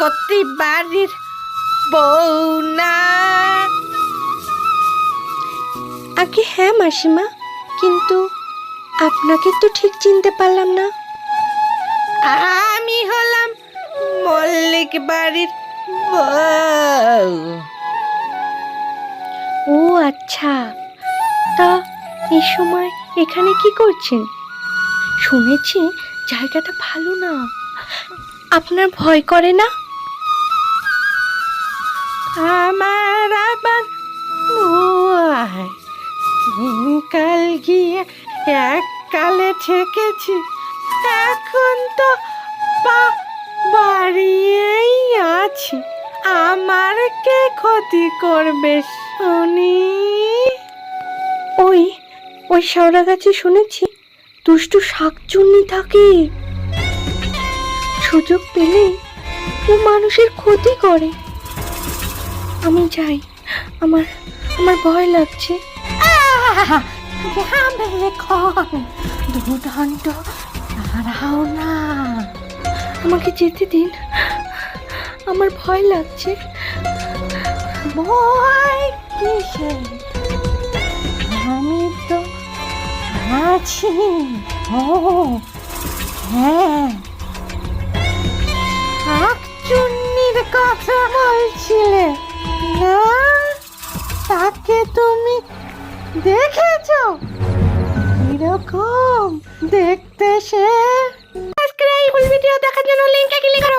কতি বাড়ির বউ না? আগে হ্যাঁ মাসিমা, কিন্তু আপনাকে তো ঠিক চিনতে পারলাম না। আমি হলাম মল্লিক বাড়ির বউ। ও আচ্ছা, তা এই সময় এখানে কি করছেন? শুনেছি জায়গাটা ভালো না, আপনার ভয় করে না? আমার আবার ভয়। তিনকাল গিয়ে এককালে ঠেকেছি, এখন তো বাড়িয়েই আছি। আমার কে ক্ষতি করবে শুনি? ওই ওই শেওড়া গাছে শুনেছি দুষ্টু শাকচুন্নি থাকে, সুযোগ পেলেই ও মানুষের ক্ষতি করে। আমি যাই, আমার আমার ভয় লাগছে। দুদণ্ড দাঁড়াও না, আমাকে যেতে দিন, আমার ভয় লাগছে। ভয় কিসের? আমি তো আছি। ও হ্যাঁ, শাকচুন্নির কথা বলছিলে না? তাকে তুমি দেখেছো? কিরকম দেখতে সে? আজকের এই ফুল ভিডিও দেখার জন্য লিংকে ক্লিক করো।